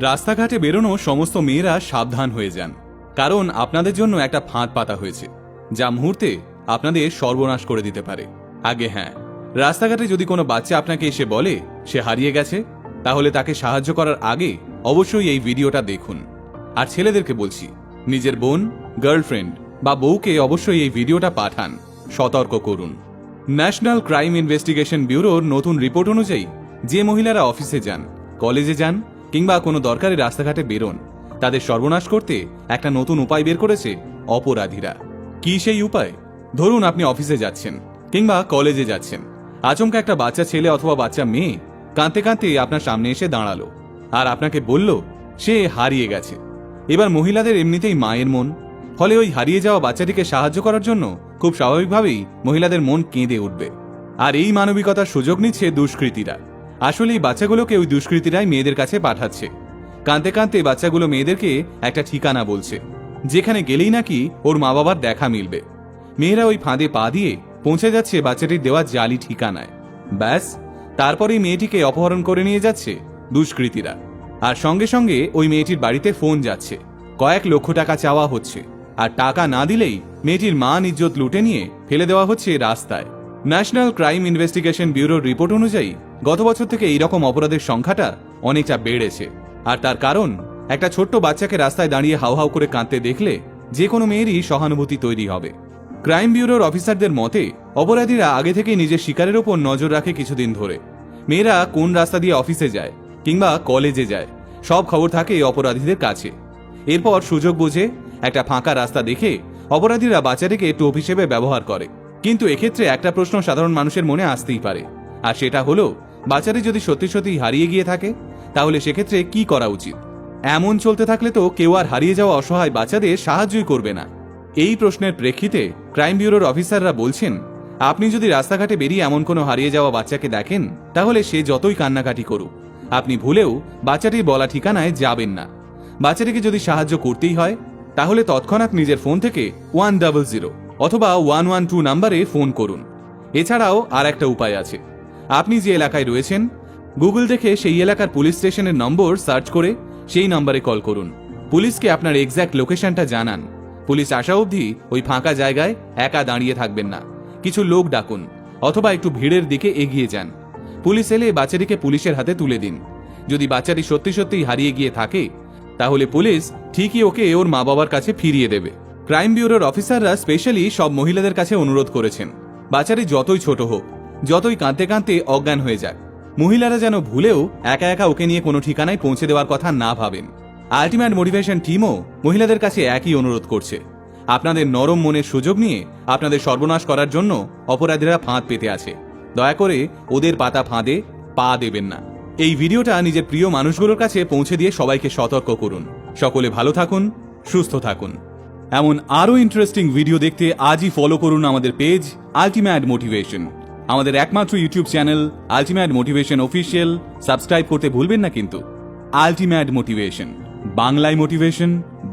রাস্তাঘাটে বেরোনো সমস্ত মেয়েরা সাবধান হয়ে যান, কারণ আপনাদের জন্য একটা ফাঁদ পাতা হয়েছে যা মুহূর্তে আপনাদের সর্বনাশ করে দিতে পারে। আগে হ্যাঁ, রাস্তাঘাটে যদি কোনো বাচ্চা আপনাকে এসে বলে সে হারিয়ে গেছে, তাহলে তাকে সাহায্য করার আগে অবশ্যই এই ভিডিওটা দেখুন। আর ছেলেদেরকে বলছি, নিজের বোন, গার্লফ্রেন্ড বা বউকে অবশ্যই এই ভিডিওটা পাঠান, সতর্ক করুন। ন্যাশনাল ক্রাইম ইনভেস্টিগেশন ব্যুরোর নতুন রিপোর্ট অনুযায়ী যে মহিলারা অফিসে যান, কলেজে যান কিংবা কোনো দরকারি রাস্তাঘাটে বেরোন, তাদের সর্বনাশ করতে একটা নতুন উপায় বের করেছে অপরাধীরা। কি সেই উপায়? ধরুন আপনি অফিসে যাচ্ছেন কিংবা কলেজে যাচ্ছেন, আচমকা একটা বাচ্চা ছেলে অথবা বাচ্চা মেয়ে কাঁদতে কাঁদতে আপনার সামনে এসে দাঁড়ালো আর আপনাকে বলল সে হারিয়ে গেছে। এবার মহিলাদের এমনিতেই মায়ের মন, ফলে ওই হারিয়ে যাওয়া বাচ্চাটিকে সাহায্য করার জন্য খুব স্বাভাবিকভাবেই মহিলাদের মন কেঁদে উঠবে। আর এই মানবিকতার সুযোগ নিচ্ছে দুষ্কৃতীরা। আসলে এই বাচ্চাগুলোকে ওই দুষ্কৃতীরাই মেয়েদের কাছে পাঠাচ্ছে। কাঁদতে কাঁদতে বাচ্চাগুলো মেয়েদেরকে একটা ঠিকানা বলছে, যেখানে গেলেই নাকি ওর মা বাবার দেখা মিলবে। মেয়েরা ওই ফাঁদে পা দিয়ে পৌঁছে যাচ্ছে বাচ্চাটির দেওয়া জালি ঠিকানায়। ব্যাস, তারপরেই মেয়েটিকে অপহরণ করে নিয়ে যাচ্ছে দুষ্কৃতীরা। আর সঙ্গে সঙ্গে ওই মেয়েটির বাড়িতে ফোন যাচ্ছে, কয়েক লক্ষ টাকা চাওয়া হচ্ছে, আর টাকা না দিলেই মেয়েটির মান ইজ্জত লুটে নিয়ে ফেলে দেওয়া হচ্ছে রাস্তায়। ন্যাশনাল ক্রাইম ইনভেস্টিগেশন ব্যুরোর রিপোর্ট অনুযায়ী গত বছর থেকে এইরকম অপরাধের সংখ্যাটা অনেকটা বেড়েছে। আর তার কারণ, একটা ছোট্ট বাচ্চাকে রাস্তায় দাঁড়িয়ে হাউ হাউ করে কাঁদতে দেখলে যে কোনো মেয়েরই সহানুভূতি তৈরি হবে। ক্রাইম ব্যুরোর অফিসারদের মতে অপরাধীরা আগে থেকেই নিজের শিকারের ওপর নজর রাখে কিছুদিন ধরে। মেয়েরা কোন রাস্তা দিয়ে অফিসে যায় কিংবা কলেজে যায়, সব খবর থাকে অপরাধীদের কাছে। এরপর সুযোগ বুঝে একটা ফাঁকা রাস্তা দেখে অপরাধীরা বাচ্চাটিকে টোপ হিসেবে ব্যবহার করে। কিন্তু এক্ষেত্রে একটা প্রশ্ন সাধারণ মানুষের মনে আসতেই পারে, আর সেটা হলো, বাচ্চাটি যদি সত্যি সত্যি হারিয়ে গিয়ে থাকে তাহলে সেক্ষেত্রে কি করা উচিত? এমন চলতে থাকলে তো কেউ আর হারিয়ে যাওয়া অসহায় বাচ্চাদের সাহায্যই করবে না। এই প্রশ্নের প্রেক্ষিতে ক্রাইম ব্যুরোর অফিসাররা বলছেন, আপনি যদি রাস্তাঘাটে বেরিয়ে এমন কোনো হারিয়ে যাওয়া বাচ্চাকে দেখেন, তাহলে সে যতই কান্নাকাটি করুক, আপনি ভুলেও বাচ্চাটির বলা ঠিকানায় যাবেন না। বাচ্চাটিকে যদি সাহায্য করতেই হয়, তাহলে তৎক্ষণাৎ নিজের ফোন থেকে 100 অথবা 112 নাম্বারে ফোন করুন। এছাড়াও আর একটা উপায় আছে, আপনি যে এলাকায় রয়েছেন, গুগল দেখে সেই এলাকার পুলিশ স্টেশনের নম্বর সার্চ করে সেই নম্বরে কল করুন। পুলিশকে আপনার এক্স্যাক্ট লোকেশনটা জানান। পুলিশ আসা অবধি ওই ফাঁকা জায়গায় একা দাঁড়িয়ে থাকবেন না, কিছু লোক ডাকুন অথবা একটু ভিড়ের দিকে এগিয়ে যান। পুলিশ এলে বাচ্চাটিকে পুলিশের হাতে তুলে দিন। যদি বাচ্চাটি সত্যি সত্যিই হারিয়ে গিয়ে থাকে, তাহলে পুলিশ ঠিকই ওকে ওর মা বাবার কাছে ফিরিয়ে দেবে। ক্রাইম ব্যুরোর অফিসাররা স্পেশালি সব মহিলাদের কাছে অনুরোধ করেছেন, বাচ্চাটি যতই ছোট হোক, যতই কাঁদতে কাঁদতে অজ্ঞান হয়ে যাক, মহিলারা যেন ভুলেও একা একা ওকে নিয়ে কোনো ঠিকানায় পৌঁছে দেওয়ার কথা না ভাবেন। আল্টিমেট মোটিভেশন টিমও মহিলাদের কাছে একই অনুরোধ করছে। আপনাদের নরম মনের সুযোগ নিয়ে আপনাদের সর্বনাশ করার জন্য অপরাধীরা ফাঁদ পেতে আছে। দয়া করে ওদের পাতা ফাঁদে পা দেবেন না। এই ভিডিওটা নিজের প্রিয় মানুষগুলোর কাছে পৌঁছে দিয়ে সবাইকে সতর্ক করুন। সকলে ভালো থাকুন, সুস্থ থাকুন। এমন আরও ইন্টারেস্টিং ভিডিও দেখতে আজই ফলো করুন আমাদের পেজ আল্টিমেট মোটিভেশন। আমাদের একমাত্র YouTube channel ultimate motivation official subscribe করতে ভুলবেন না কিন্তু। আল্টিমেট মোটিভেশন, বাংলায় মোটিভেশন,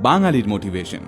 বাঙালির মোটিভেশন।